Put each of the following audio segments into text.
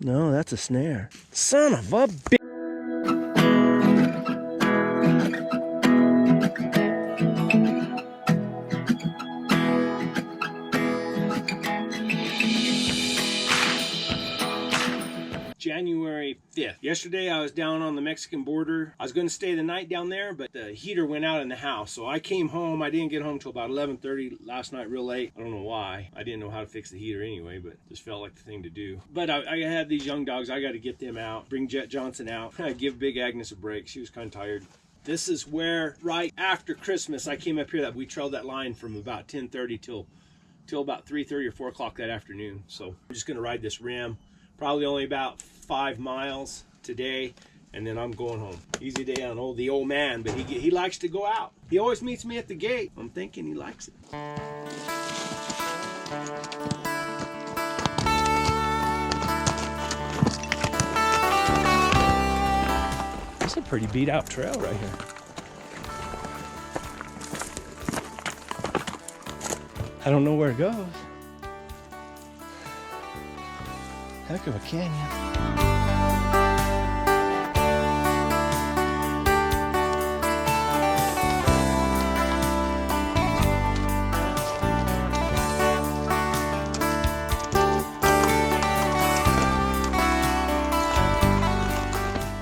No, that's a snare. Son of a bitch. January 5th. Yesterday I was down on the Mexican border. I was going to stay the night down there, but the heater went out in the house. So I came home. I didn't get home till about 11:30 last night, real late. I don't know why. I didn't know how to fix the heater anyway, but just felt like the thing to do. But I had these young dogs. I got to get them out, bring Jet Johnson out, give Big Agnes a break. She was kind of tired. This is where right after Christmas I came up here. That we trailed that line from about 10:30 till about 3:30 or 4 o'clock that afternoon. So I'm just going to ride this rim. Probably only about 5 miles today, and then I'm going home. Easy day on the old man, but he likes to go out. He always meets me at the gate. I'm thinking he likes it. It's a pretty beat out trail right here. I don't know where it goes. Heck of a canyon.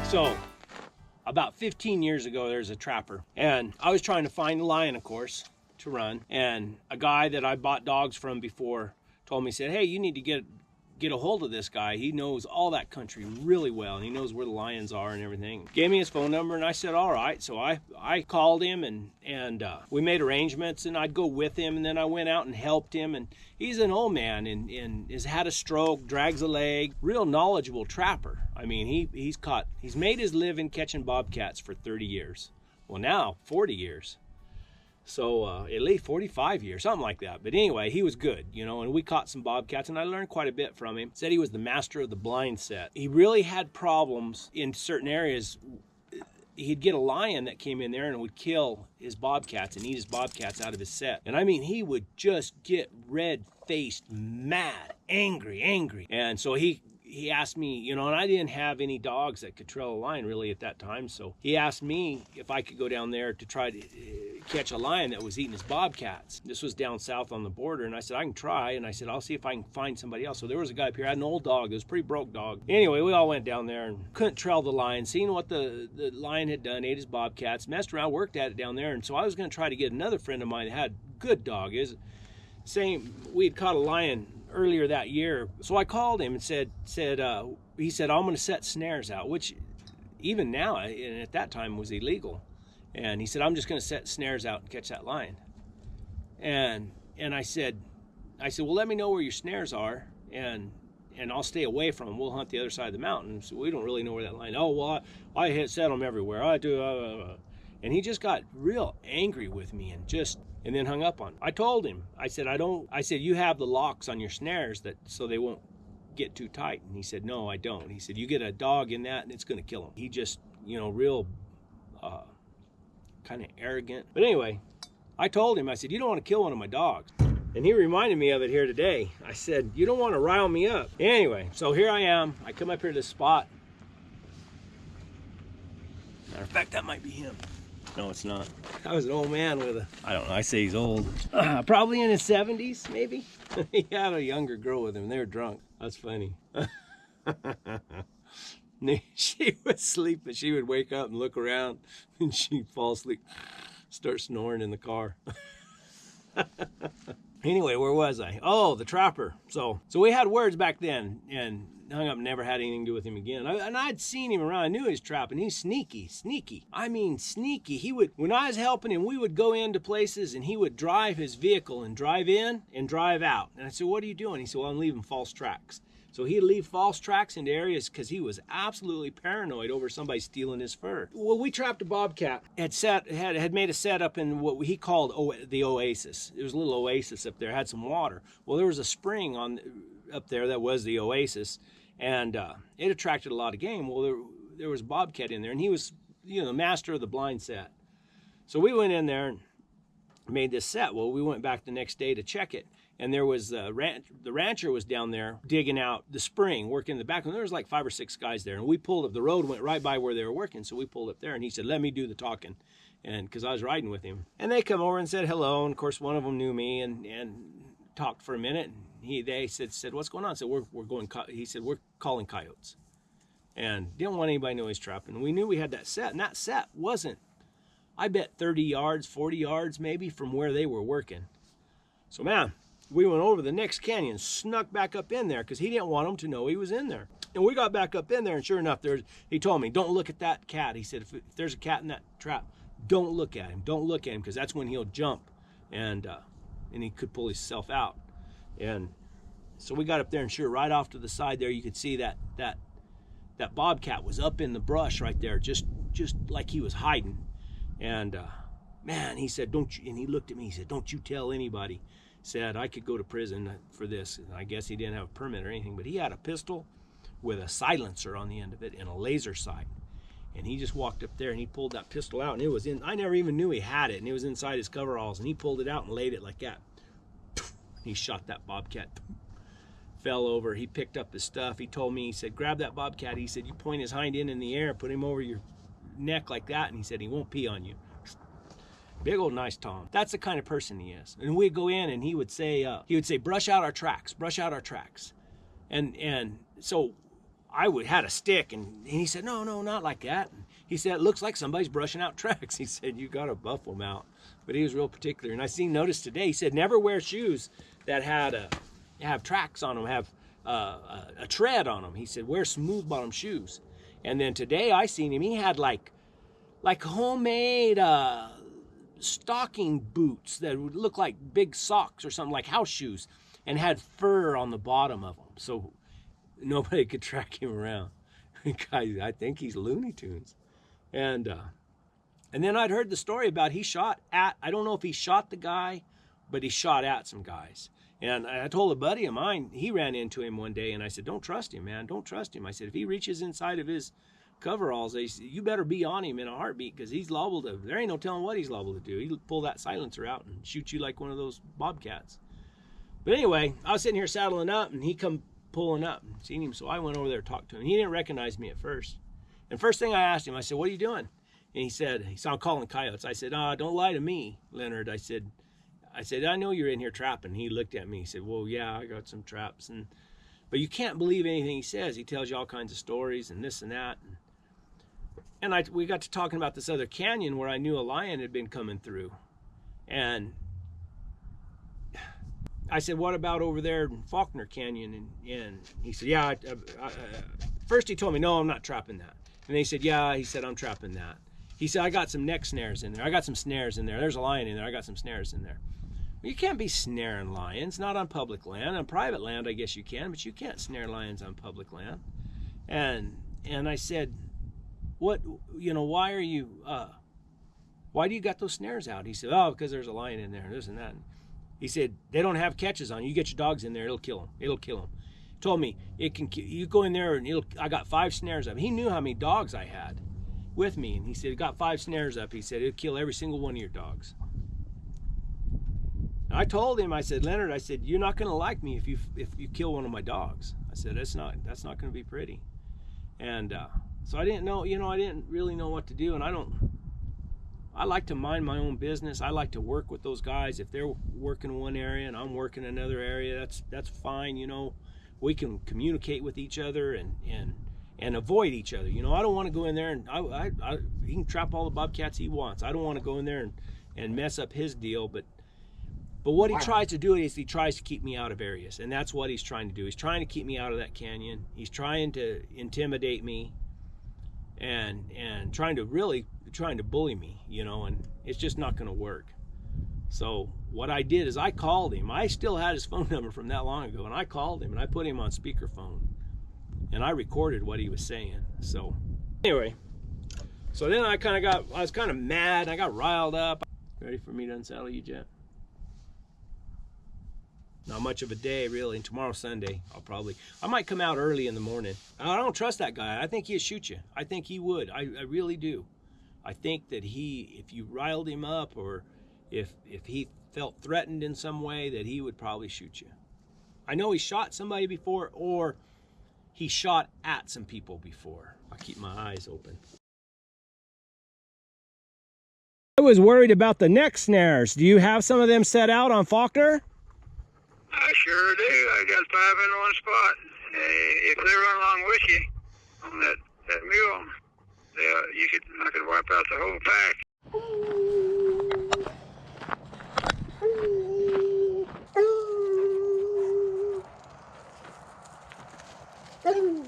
So, about 15 years ago, there's a trapper, and I was trying to find a lion, of course, to run, and a guy that I bought dogs from before told me, said, hey, you need to get a hold of this guy. He knows all that country really well, and he knows where the lions are and everything. Gave me his phone number, and I said, all right. So I called him, and we made arrangements, and I'd go with him, and then I went out and helped him. And he's an old man and has had a stroke, drags a leg, real knowledgeable trapper. I mean, he's made his living catching bobcats for 30 years. Well, now 40 years. So at least 45 years, something like that. But anyway, he was good, you know, and we caught some bobcats, and I learned quite a bit from him. Said he was the master of the blind set. He really had problems in certain areas. He'd get a lion that came in there and would kill his bobcats and eat his bobcats out of his set. And I mean, he would just get red-faced, mad, angry. And so he asked me, you know, and I didn't have any dogs that could trail a lion really at that time. So he asked me if I could go down there to try to catch a lion that was eating his bobcats. This was down south on the border. And I said, I can try. And I said, I'll see if I can find somebody else. So there was a guy up here, had an old dog. It was a pretty broke dog. Anyway, we all went down there and couldn't trail the lion, seeing what the lion had done, ate his bobcats, messed around, worked at it down there. And so I was going to try to get another friend of mine that had a good dog. We had caught a lion earlier that year. So I called him and he said, I'm going to set snares out, which even now, and at that time, was illegal. And he said, I'm just going to set snares out and catch that lion. And I said, well, let me know where your snares are, and I'll stay away from them. We'll hunt the other side of the mountain. So we don't really know where that lion. Oh, well, I set them everywhere. I do. And he just got real angry with me and then hung up on me. I told him, I said, you have the locks on your snares so they won't get too tight. And he said, no, I don't. He said, you get a dog in that and it's going to kill him. He just, real kind of arrogant. But anyway, I told him, I said, you don't want to kill one of my dogs. And he reminded me of it here today. I said, you don't want to rile me up. Anyway, so here I am. I come up here to this spot. Matter of fact, that might be him. No, it's not. I was an old man I don't know, I say he's old. Probably in his 70s, maybe. He had a younger girl with him. They were drunk. That's funny. She would sleep, but she would wake up and look around, and she'd fall asleep, start snoring in the car. Anyway, where was I? Oh, the trapper. So we had words back then, and hung up, never had anything to do with him again. And I'd seen him around. I knew he was trapping. He's sneaky. I mean, sneaky. When I was helping him, we would go into places, and he would drive his vehicle and drive in and drive out. And I said, what are you doing? He said, well, I'm leaving false tracks. So he'd leave false tracks into areas because he was absolutely paranoid over somebody stealing his fur. Well, we trapped a bobcat. Had made a setup in what he called the oasis. There was a little oasis up there, had some water. Well, there was a spring up there that was the oasis, and it attracted a lot of game. Well, there was a bobcat in there, and he was, the master of the blind set. So we went in there and made this set. Well, we went back the next day to check it, and there was the rancher was down there digging out the spring, working in the back, and there was like 5 or 6 guys there, and we pulled up. The road went right by where they were working, so we pulled up there, and he said, let me do the talking, and because I was riding with him. And they come over and said hello, and of course one of them knew me and talked for a minute. And they said what's going on? I said we're going. He said we're calling coyotes, and didn't want anybody to know he's trapping. We knew we had that set, and that set wasn't, I bet 30 yards, 40 yards maybe from where they were working. So man, we went over the next canyon, snuck back up in there because he didn't want them to know he was in there. And we got back up in there, and sure enough, he told me, don't look at that cat. He said, if there's a cat in that trap, don't look at him. Don't look at him, because that's when he'll jump, and he could pull himself out. And so we got up there, and sure, right off to the side there, you could see that bobcat was up in the brush right there, just like he was hiding. And man, he said, don't you, and he looked at me, he said, don't you tell anybody. Said I could go to prison for this. And I guess he didn't have a permit or anything, but he had a pistol with a silencer on the end of it and a laser sight. And he just walked up there and he pulled that pistol out, and it was in, I never even knew he had it, and it was inside his coveralls, and he pulled it out and laid it like that. He shot that bobcat, fell over. He picked up his stuff. He told me, he said, grab that bobcat. He said, you point his hind end in the air, put him over your neck like that, and he said he won't pee on you. Big old nice Tom. That's the kind of person he is. And we'd go in and he would say, brush out our tracks, brush out our tracks. And so I had a stick, and he said, no, not like that. And he said, it looks like somebody's brushing out tracks. He said, you got to buff them out. But he was real particular. And I noticed today, he said, never wear shoes that have tracks on them, have a tread on them. He said, wear smooth bottom shoes. And then today I seen him, he had like homemade, stocking boots that would look like big socks or something, like house shoes, and had fur on the bottom of them, so nobody could track him around. Guys, I think he's Looney Tunes. And then I'd heard the story about he shot at, I don't know if he shot the guy, but he shot at some guys. And I told a buddy of mine, he ran into him one day, and I said, don't trust him, man, don't trust him. I said, if he reaches inside of his coveralls, you better be on him in a heartbeat, because he's liable to, there ain't no telling what he's liable to do. He'll pull that silencer out and shoot you like one of those bobcats. But anyway, I was sitting here saddling up, and he come pulling up and seen him, so I went over there to talk to him. He didn't recognize me at first. And first thing I asked him, I said, what are you doing? And he said, I'm calling coyotes. I said, don't lie to me, Leonard. I said, I know you're in here trapping. He looked at me, he said, well, yeah, I got some traps. But you can't believe anything he says. He tells you all kinds of stories and this and that. And we got to talking about this other canyon where I knew a lion had been coming through. And I said, what about over there in Faulkner Canyon? And he said, yeah, first he told me, no, I'm not trapping that. And then he said, yeah, he said, I'm trapping that. He said, I got some neck snares in there. I got some snares in there. There's a lion in there. I got some snares in there. Well, you can't be snaring lions, not on public land. On private land, I guess you can, but you can't snare lions on public land. And I said, what, why are you, why do you got those snares out? He said, oh, because there's a lion in there, this and that. He said, they don't have catches on you. You get your dogs in there, it'll kill them. It'll kill them. Told me, you go in there and I got 5 snares up. He knew how many dogs I had with me. And he said, got 5 snares up. He said, it'll kill every single one of your dogs. And I told him, I said, Leonard, I said, you're not going to like me if you kill one of my dogs. I said, that's not going to be pretty. And, so I didn't know, I didn't really know what to do. And I like to mind my own business. I like to work with those guys. If they're working one area and I'm working another area, that's fine. We can communicate with each other and avoid each other. I don't want to go in there and he can trap all the bobcats he wants. I don't want to go in there and mess up his deal. But what he tries to do is he tries to keep me out of areas, and that's what he's trying to do. He's trying to keep me out of that canyon. He's trying to intimidate me. And trying to bully me, and it's just not going to work. So what I did is I called him. I still had his phone number from that long ago, and I called him and I put him on speakerphone, and I recorded what he was saying. So anyway, so then I was kind of mad. I got riled up. Ready for me to unsaddle you, Jet? Not much of a day, really. And tomorrow's Sunday. I might come out early in the morning. I don't trust that guy. I think he'd shoot you. I think he would. I really do. I think that if you riled him up, or if he felt threatened in some way, that he would probably shoot you. I know he shot somebody before, or he shot at some people before. I'll keep my eyes open. I was worried about the neck snares. Do you have some of them set out on Faulkner? I sure do. I got 5 in one spot. If they run along with you on that mule, I could wipe out the whole pack.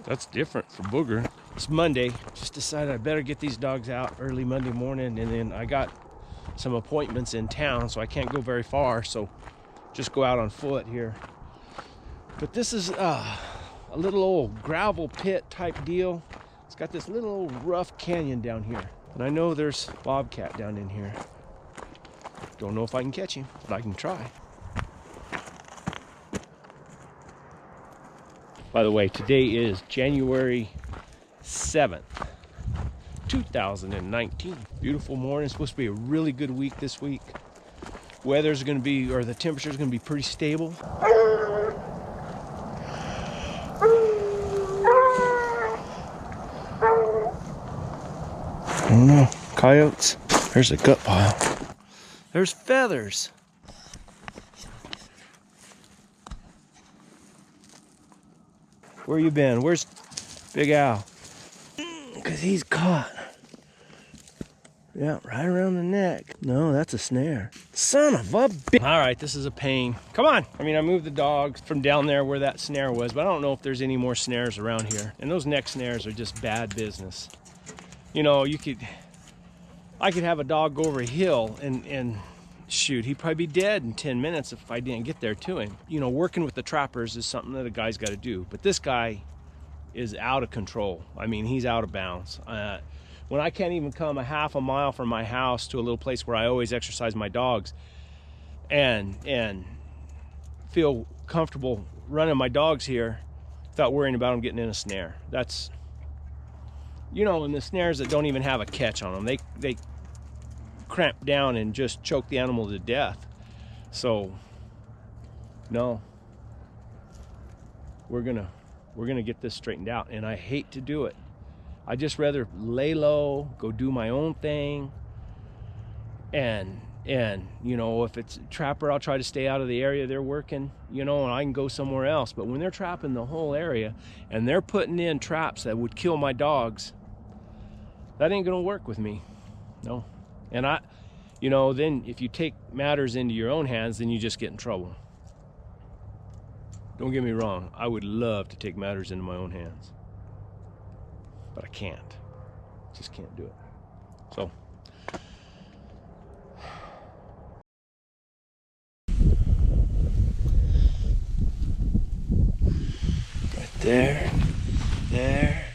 That's different for Booger. It's Monday. Just decided I better get these dogs out early Monday morning, and then I got some appointments in town, so I can't go very far, so just go out on foot here. But this is a little old gravel pit type deal. It's got this little old rough canyon down here, and I know there's Bobcat down in here. Don't know if I can catch him, but I can try. By the way, today is January 7th, 2019. Beautiful morning. It's supposed to be a really good week this week. Weather's going to be, or the temperature's going to be pretty stable. I don't know. Coyotes. There's a gut pile. There's feathers. Where you been? Where's Big Al? Because he's caught. Yeah, right around the neck. No, that's a snare. Son of a bitch. All right, this is a pain. Come on. I mean, I moved the dogs from down there where that snare was, but I don't know if there's any more snares around here. And those neck snares are just bad business. You know, I could have a dog go over a hill and shoot, he'd probably be dead in 10 minutes if I didn't get there to him. You know, working with the trappers is something that a guy's got to do. But this guy is out of control. I mean, he's out of bounds. When I can't even come a half a mile from my house to a little place where I always exercise my dogs and feel comfortable running my dogs here without worrying about them getting in a snare. That's, you know, and the snares that don't even have a catch on them, they cramp down and just choke the animal to death. So no, we're gonna get this straightened out, and I hate to do it. I just rather lay low, go do my own thing, and you know, if it's a trapper, I'll try to stay out of the area they're working, you know, and I can go somewhere else. But when they're trapping the whole area and they're putting in traps that would kill my dogs, that ain't gonna work with me. No. And you know, then if you take matters into your own hands, then you just get in trouble. Don't get me wrong, I would love to take matters into my own hands, but I can't. Just can't do it. So right there, there,